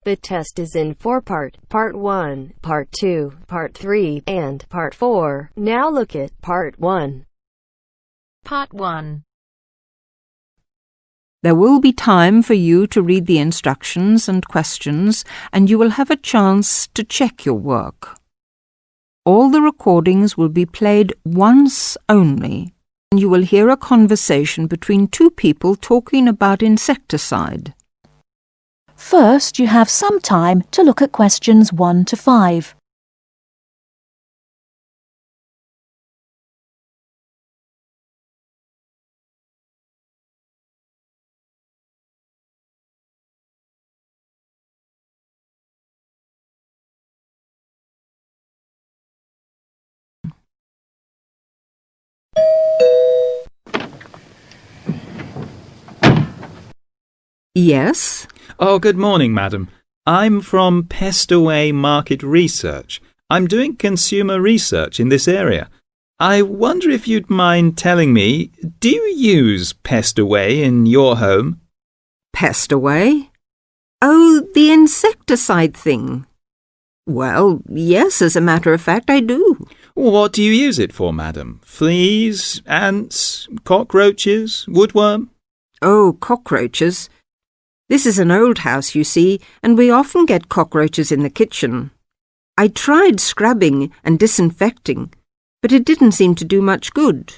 The test is in 4 parts: Part 1, Part 2, Part 3, and Part 4. Now look at Part 1. Part 1. There will be time for you to read the instructions and questions, and you will have a chance to check your work. All the recordings will be played once only, and you will hear a conversation between two people talking about insecticide. First, you have some time to look at questions 1 to 5. Yes? Oh, good morning, madam. I'm from Pestway Market Research. I'm doing consumer research in this area. I wonder if you'd mind telling me, do you use Pestway in your home? Pestway? Oh, the insecticide thing. Well, yes, as a matter of fact, I do. What do you use it for, madam? Fleas, ants, cockroaches, woodworm? Oh, cockroaches. This is an old house, you see, and we often get cockroaches in the kitchen. I tried scrubbing and disinfecting, but it didn't seem to do much good.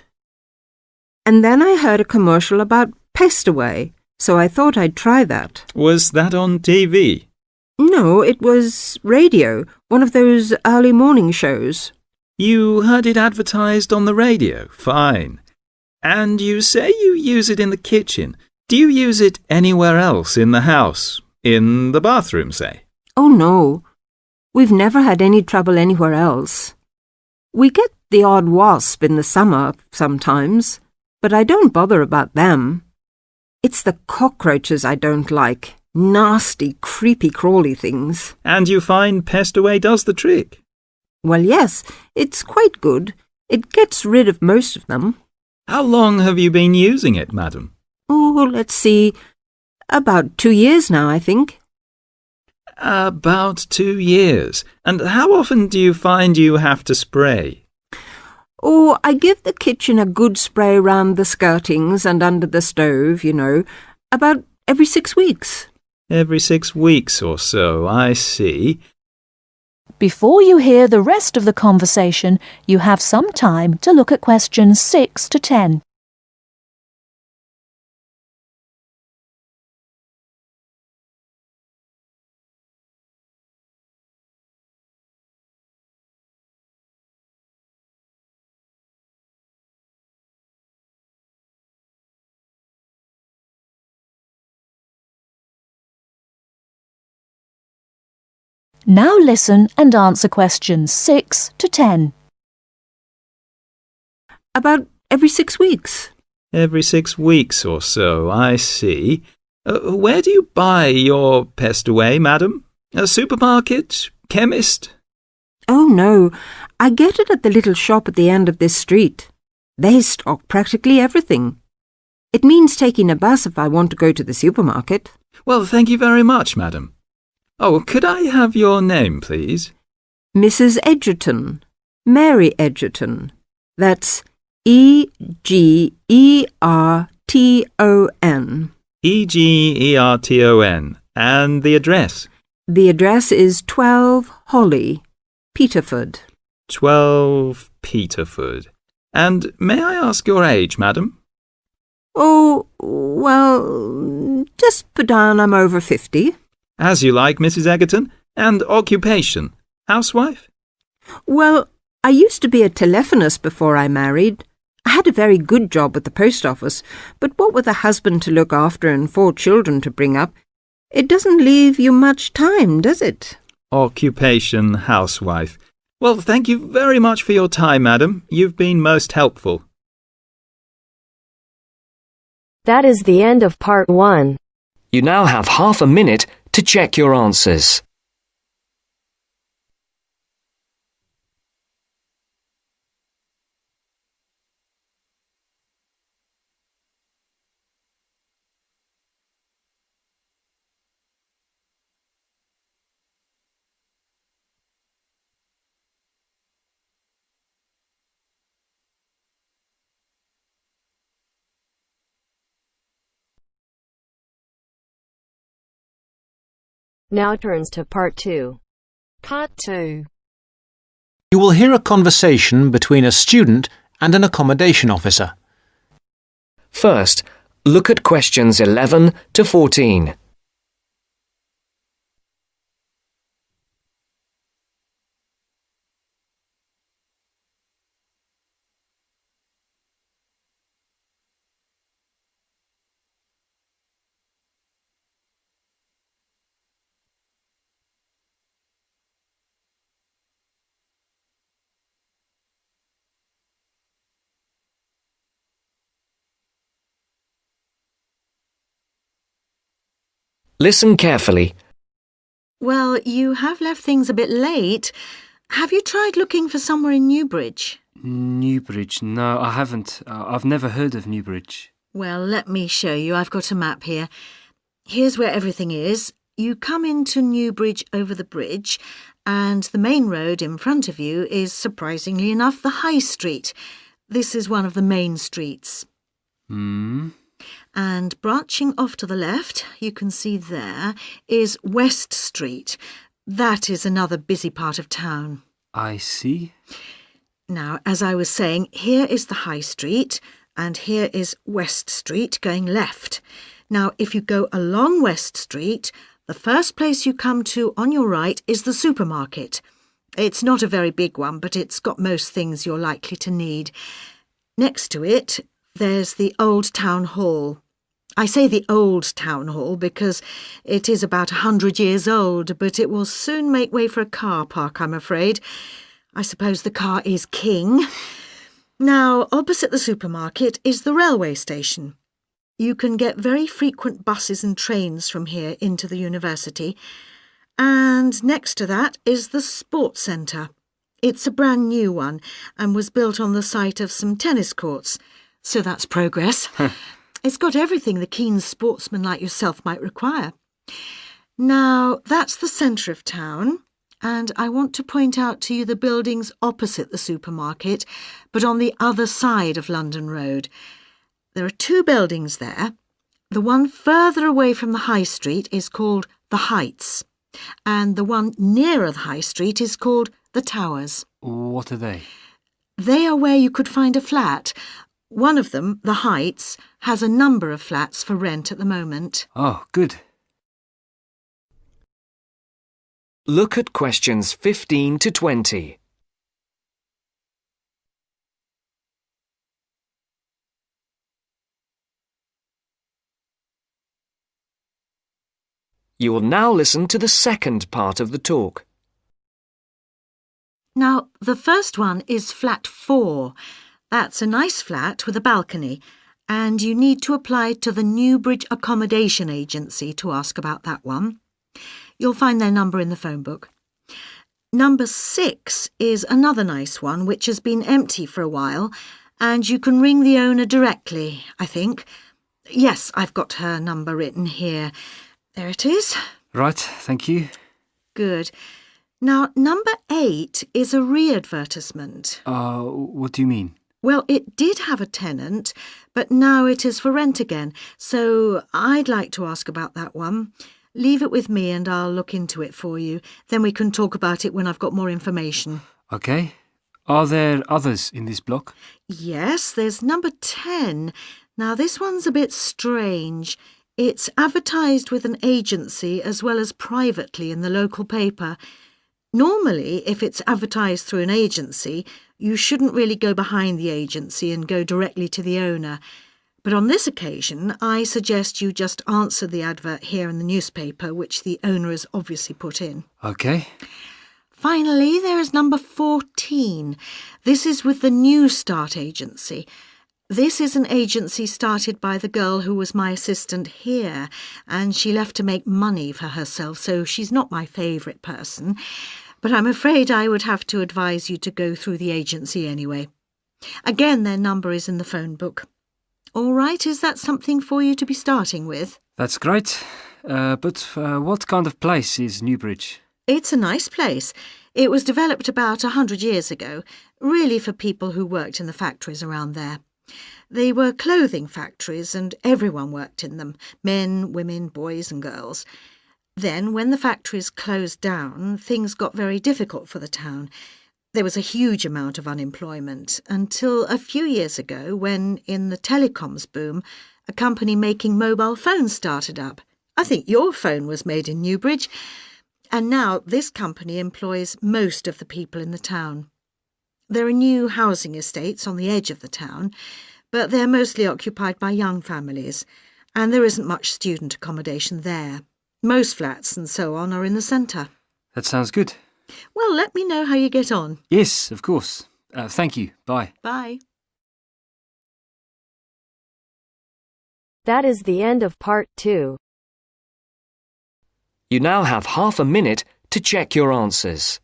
And then I heard a commercial about Pestway, so I thought I'd try that. Was that on TV? No, it was radio, one of those early morning shows. You heard it advertised on the radio? Fine. And you say you use it in the kitchen. Do you use it anywhere else in the house? In the bathroom, say? Oh, no. We've never had any trouble anywhere else. We get the odd wasp in the summer sometimes, but I don't bother about them. It's the cockroaches I don't like. Nasty, creepy, crawly things. And you find Pestway does the trick? Well, yes, it's quite good. It gets rid of most of them. How long have you been using it, madam? Oh, let's see. About 2 years now, I think. About 2 years. And how often do you find you have to spray? Oh, I give the kitchen a good spray round the skirtings and under the stove, you know, about every 6 weeks. Every 6 weeks or so, I see. Before you hear the rest of the conversation, you have some time to look at questions 6 to 10. Now listen and answer questions 6 to 10. About every 6 weeks. Every 6 weeks or so, I see. Where do you buy your Pestway, madam? A supermarket? Chemist? Oh, no. I get it at the little shop at the end of this street. They stock practically everything. It means taking a bus if I want to go to the supermarket. Well, thank you very much, madam. Oh, could I have your name, please? Mrs. Edgerton. Mary Edgerton. That's E-G-E-R-T-O-N. E-G-E-R-T-O-N. And the address? The address is 12 Holly, Peterford. 12 Peterford. And may I ask your age, madam? Oh, well, just put down I'm over 50. As you like, Mrs. Egerton. And occupation? Housewife? Well, I used to be a telephonist before I married. I had a very good job at the post office, but what with a husband to look after and 4 children to bring up, it doesn't leave you much time, does it? Occupation, housewife. Well, thank you very much for your time, madam. You've been most helpful. That is the end of Part 1. You now have half a minute to check your answers. Now turns to Part 2. Part 2. You will hear a conversation between a student and an accommodation officer. First, look at questions 11 to 14. Listen carefully. Well, you have left things a bit late. Have you tried looking for somewhere in Newbridge? Newbridge? No, I haven't. I've never heard of Newbridge. Well, let me show you. I've got a map here. Here's where everything is. You come into Newbridge over the bridge, and the main road in front of you is, surprisingly enough, the High Street. This is one of the main streets. And branching off to the left, you can see there, is West Street. That is another busy part of town. I see. Now, as I was saying, here is the High Street, and here is West Street going left. Now, if you go along West Street, the first place you come to on your right is the supermarket. It's not a very big one, but it's got most things you're likely to need. Next to it, there's the Old Town Hall. I say the Old Town Hall because it is about 100 years old, but it will soon make way for a car park, I'm afraid. I suppose the car is king. Now, opposite the supermarket is the railway station. You can get very frequent buses and trains from here into the university. And next to that is the sports centre. It's a brand new one and was built on the site of some tennis courts. So that's progress. It's got everything the keen sportsman like yourself might require. Now, that's the centre of town, and I want to point out to you the buildings opposite the supermarket, but on the other side of London Road. There are two buildings there. The one further away from the High Street is called the Heights, and the one nearer the High Street is called the Towers. What are they? They are where you could find a flat. One of them, the Heights, has a number of flats for rent at the moment. Oh, good. Look at questions 15 to 20. You will now listen to the second part of the talk. Now, the first one is flat 4. That's a nice flat with a balcony, and you need to apply to the Newbridge Accommodation Agency to ask about that one. You'll find their number in the phone book. Number 6 is another nice one which has been empty for a while, and you can ring the owner directly, I think. Yes, I've got her number written here. There it is. Right, thank you. Good. Now, number 8 is a re-advertisement. What do you mean? Well, it did have a tenant, but now it is for rent again, so I'd like to ask about that one. Leave it with me and I'll look into it for you. Then we can talk about it when I've got more information. OK. Are there others in this block? Yes, there's number 10. Now, this one's a bit strange. It's advertised with an agency as well as privately in the local paper. Normally, if it's advertised through an agency, you shouldn't really go behind the agency and go directly to the owner. But on this occasion, I suggest you just answer the advert here in the newspaper, which the owner has obviously put in. OK. Finally, there is number 14. This is with the New Start agency. This is an agency started by the girl who was my assistant here, and she left to make money for herself, so she's not my favourite person. But I'm afraid I would have to advise you to go through the agency anyway. Again, their number is in the phone book. All right, is that something for you to be starting with? That's great. But what kind of place is Newbridge? It's a nice place. It was developed about 100 years ago, really for people who worked in the factories around there. They were clothing factories and everyone worked in them, men, women, boys and girls. Then, when the factories closed down, things got very difficult for the town. There was a huge amount of unemployment until a few years ago when, in the telecoms boom, a company making mobile phones started up. I think your phone was made in Newbridge. And now this company employs most of the people in the town. There are new housing estates on the edge of the town, but they're mostly occupied by young families, and there isn't much student accommodation there. Most flats and so on are in the centre. That sounds good. Well, let me know how you get on. Yes, of course. Thank you. Bye. Bye. That is the end of part 2. You now have half a minute to check your answers.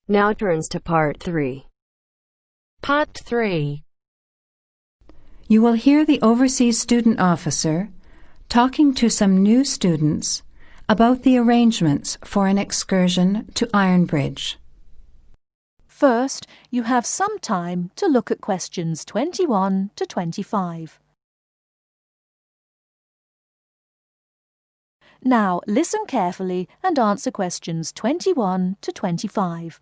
Now turns to part 3. Part 3. You will hear the overseas student officer talking to some new students about the arrangements for an excursion to Ironbridge. First, you have some time to look at questions 21 to 25. Now, listen carefully and answer questions 21 to 25.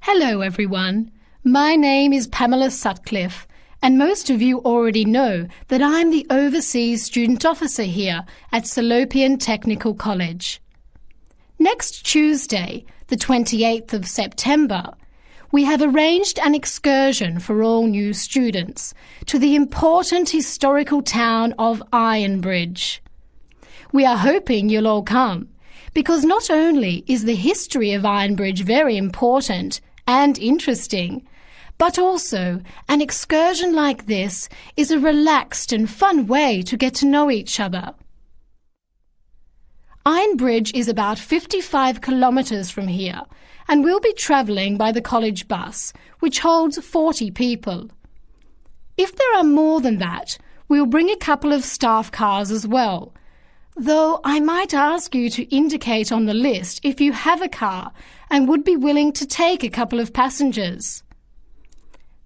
Hello everyone, my name is Pamela Sutcliffe and most of you already know that I'm the Overseas Student Officer here at Salopian Technical College. Next Tuesday, the 28th of September, we have arranged an excursion for all new students to the important historical town of Ironbridge. We are hoping you'll all come because not only is the history of Ironbridge very important and interesting, but also an excursion like this is a relaxed and fun way to get to know each other. Ironbridge is about 55 kilometres from here, and we'll be travelling by the college bus, which holds 40 people. If there are more than that, we'll bring a couple of staff cars as well, though I might ask you to indicate on the list if you have a car and would be willing to take a couple of passengers.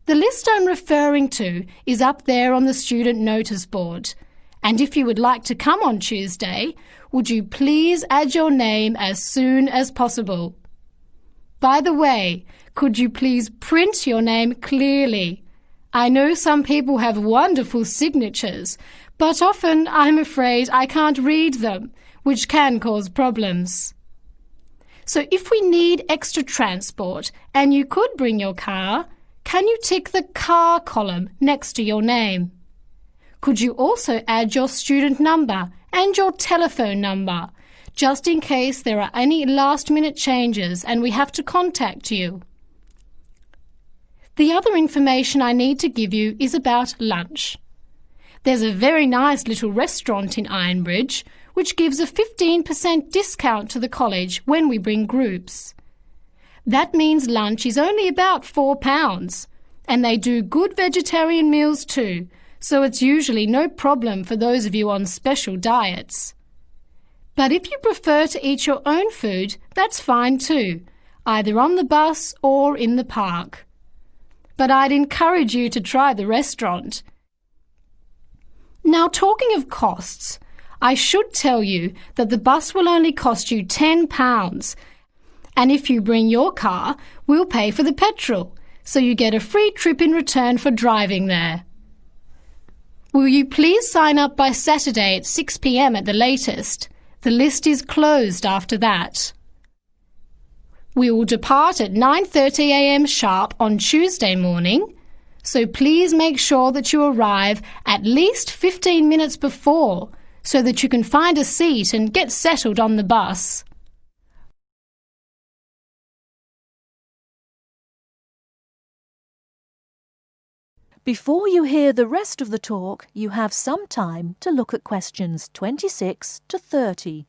The list I'm referring to is up there on the student notice board, and if you would like to come on Tuesday, would you please add your name as soon as possible? By the way, could you please print your name clearly? I know some people have wonderful signatures, but often I'm afraid I can't read them, which can cause problems. So if we need extra transport and you could bring your car, can you tick the car column next to your name? Could you also add your student number and your telephone number, just in case there are any last-minute changes and we have to contact you? The other information I need to give you is about lunch. There's a very nice little restaurant in Ironbridge which gives a 15% discount to the college when we bring groups. That means lunch is only about £4, and they do good vegetarian meals too, so it's usually no problem for those of you on special diets. But if you prefer to eat your own food, that's fine too, either on the bus or in the park. But I'd encourage you to try the restaurant. Now, talking of costs, I should tell you that the bus will only cost you £10, and if you bring your car, we'll pay for the petrol, so you get a free trip in return for driving there. Will you please sign up by Saturday at 6 p.m. at the latest? The list is closed after that. We will depart at 9:30 a.m. sharp on Tuesday morning, so please make sure that you arrive at least 15 minutes before so that you can find a seat and get settled on the bus. Before you hear the rest of the talk, you have some time to look at questions 26 to 30.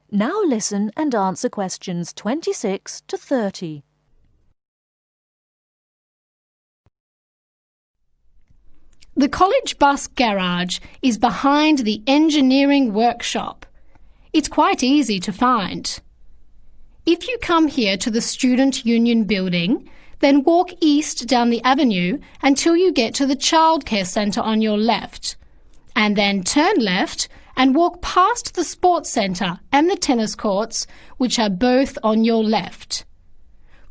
Now listen and answer questions 26 to 30. The college bus garage is behind the engineering workshop. It's quite easy to find. If you come here to the Student Union building, then walk east down the avenue until you get to the childcare centre on your left, and then turn left and walk past the sports centre and the tennis courts, which are both on your left.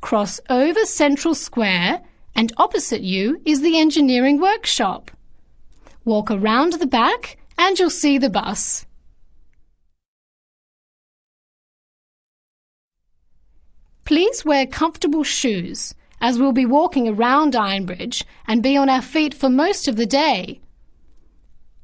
Cross over Central Square, and opposite you is the engineering workshop. Walk around the back and you'll see the bus. Please wear comfortable shoes, as we'll be walking around Ironbridge and be on our feet for most of the day.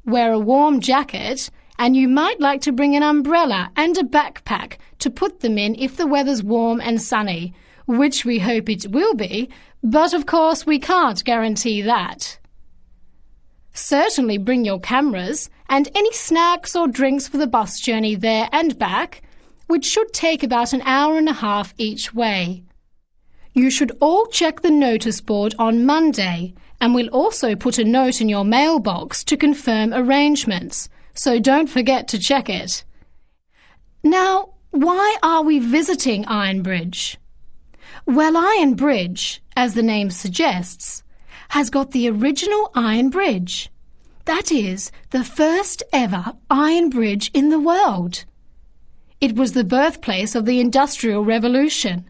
Wear a warm jacket, and you might like to bring an umbrella and a backpack to put them in if the weather's warm and sunny, which we hope it will be, but of course we can't guarantee that. Certainly bring your cameras and any snacks or drinks for the bus journey there and back, which should take about an hour and a half each way. You should all check the notice board on Monday, and we'll also put a note in your mailbox to confirm arrangements, so don't forget to check it. Now, why are we visiting Ironbridge? Well, Iron Bridge, as the name suggests, has got the original iron bridge. That is, the first ever iron bridge in the world. It was the birthplace of the Industrial Revolution,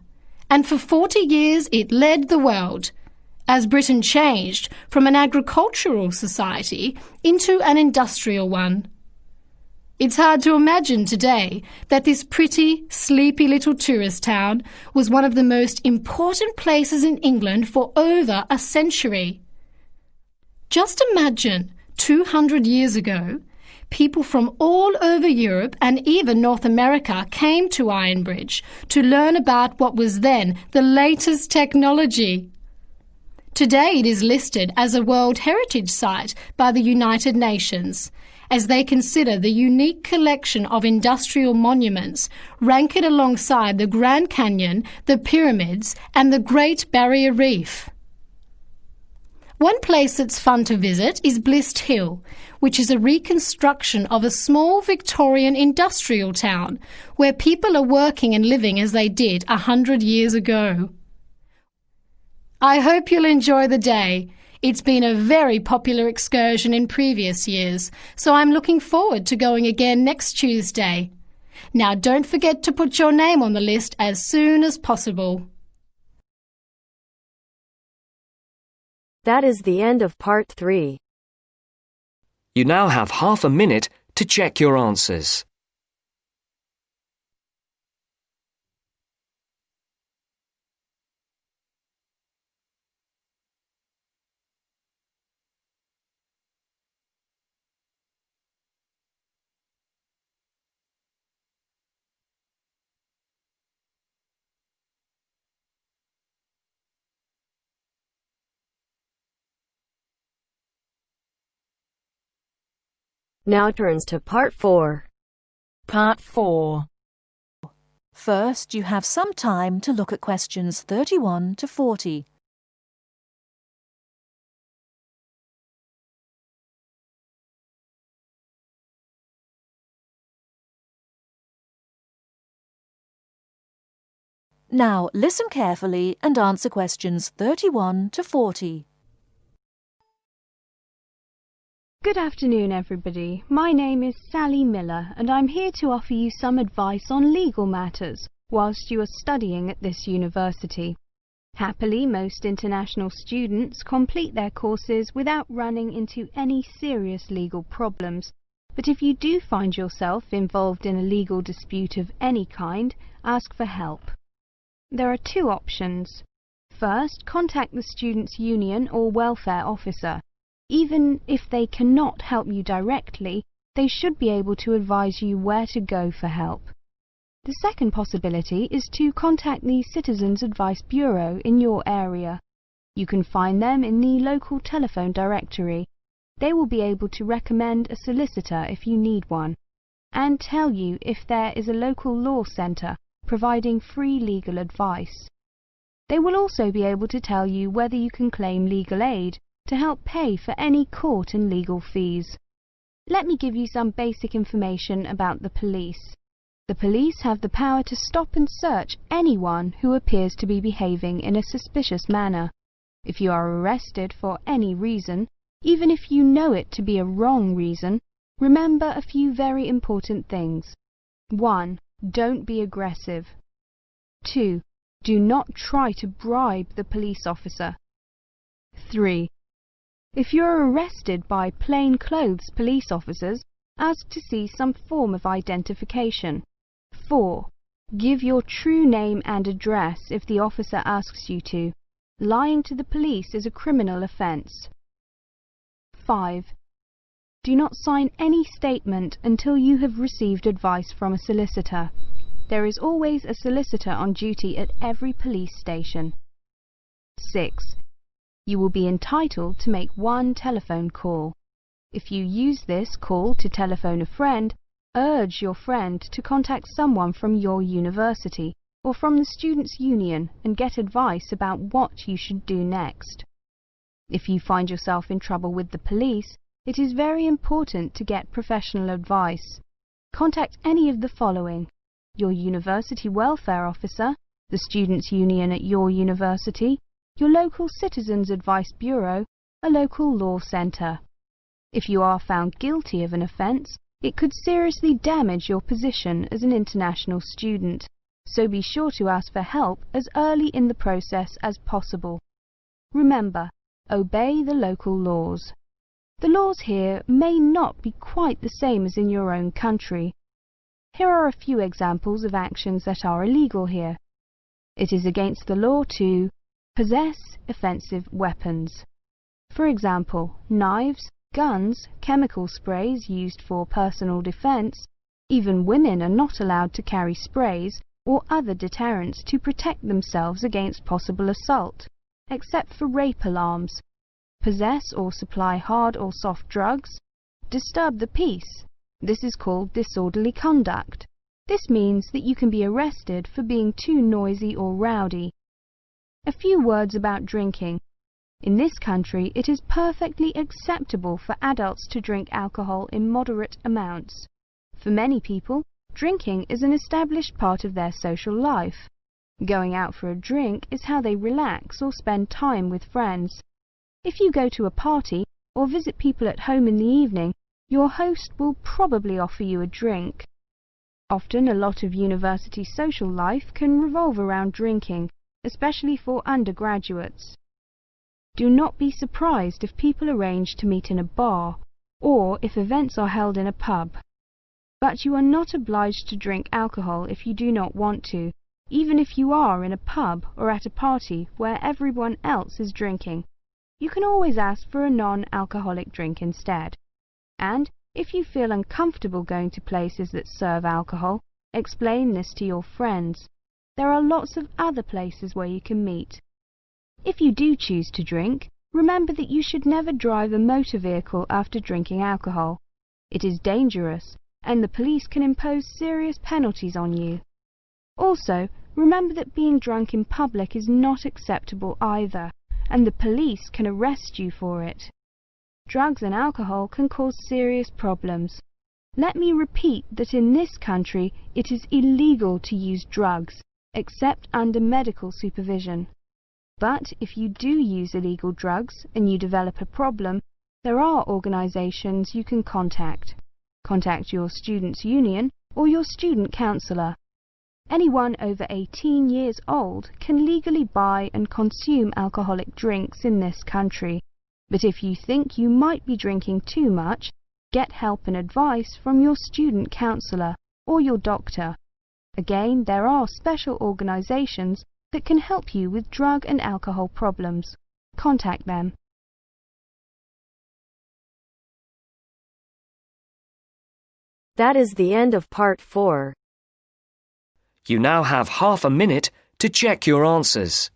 and for 40 years it led the world, as Britain changed from an agricultural society into an industrial one. It's hard to imagine today that this pretty, sleepy little tourist town was one of the most important places in England for over a century. Just imagine, 200 years ago, people from all over Europe and even North America came to Ironbridge to learn about what was then the latest technology. Today it is listed as a World Heritage Site by the United Nations, as they consider the unique collection of industrial monuments rank it alongside the Grand Canyon, the pyramids and the Great Barrier Reef. One place that's fun to visit is Blist Hill, which is a reconstruction of a small Victorian industrial town where people are working and living as they did 100 years ago. I hope you'll enjoy the day. It's been a very popular excursion in previous years, so I'm looking forward to going again next Tuesday. Now don't forget to put your name on the list as soon as possible. That is the end of part 3. You now have half a minute to check your answers. Now turns to part 4. Part 4. First, you have some time to look at questions 31 to 40. Now listen carefully and answer questions 31 to 40. Good afternoon, everybody. My name is Sally Miller, and I'm here to offer you some advice on legal matters whilst you are studying at this university. Happily, most international students complete their courses without running into any serious legal problems. But if you do find yourself involved in a legal dispute of any kind, ask for help. There are two options. First, contact the students' union or welfare officer. Even if they cannot help you directly, they should be able to advise you where to go for help. The second possibility is to contact the Citizens Advice Bureau in your area. You can find them in the local telephone directory. They will be able to recommend a solicitor if you need one, and tell you if there is a local law centre providing free legal advice. They will also be able to tell you whether you can claim legal aid to help pay for any court and legal fees. Let me give you some basic information about the police. The police have the power to stop and search anyone who appears to be behaving in a suspicious manner. If you are arrested for any reason, even if you know it to be a wrong reason, remember a few very important things. 1. Don't be aggressive. 2. Do not try to bribe the police officer. 3. If you are arrested by plainclothes police officers, ask to see some form of identification. 4. Give your true name and address if the officer asks you to. Lying to the police is a criminal offence. 5. Do not sign any statement until you have received advice from a solicitor. There is always a solicitor on duty at every police station. 6. You will be entitled to make one telephone call. If you use this call to telephone a friend, urge your friend to contact someone from your university or from the students' union and get advice about what you should do next. If you find yourself in trouble with the police, it is very important to get professional advice. Contact any of the following: your university welfare officer, the students' union at your university, your local Citizens Advice Bureau, a local law centre. If you are found guilty of an offence, it could seriously damage your position as an international student, so be sure to ask for help as early in the process as possible. Remember, obey the local laws. The laws here may not be quite the same as in your own country. Here are a few examples of actions that are illegal here. It is against the law to possess offensive weapons. For example, knives, guns, chemical sprays used for personal defense. Even women are not allowed to carry sprays or other deterrents to protect themselves against possible assault, except for rape alarms. Possess or supply hard or soft drugs. Disturb the peace. This is called disorderly conduct. This means that you can be arrested for being too noisy or rowdy. A few words about drinking. In this country, it is perfectly acceptable for adults to drink alcohol in moderate amounts. For many people, drinking is an established part of their social life. Going out for a drink is how they relax or spend time with friends. If you go to a party or visit people at home in the evening, your host will probably offer you a drink. Often a lot of university social life can revolve around drinking, especially for undergraduates. Do not be surprised if people arrange to meet in a bar, or if events are held in a pub. But you are not obliged to drink alcohol if you do not want to, even if you are in a pub or at a party where everyone else is drinking. You can always ask for a non-alcoholic drink instead. And if you feel uncomfortable going to places that serve alcohol, explain this to your friends. There are lots of other places where you can meet. If you do choose to drink, remember that you should never drive a motor vehicle after drinking alcohol. It is dangerous, and the police can impose serious penalties on you. Also, remember that being drunk in public is not acceptable either, and the police can arrest you for it. Drugs and alcohol can cause serious problems. Let me repeat that in this country it is illegal to use drugs, except under medical supervision. But if you do use illegal drugs and you develop a problem, there are organisations you can contact. Contact your students' union or your student counsellor. Anyone over 18 years old can legally buy and consume alcoholic drinks in this country, but if you think you might be drinking too much, get help and advice from your student counsellor or your doctor. Again, there are special organisations that can help you with drug and alcohol problems. Contact them. That is the end of part 4. You now have half a minute to check your answers.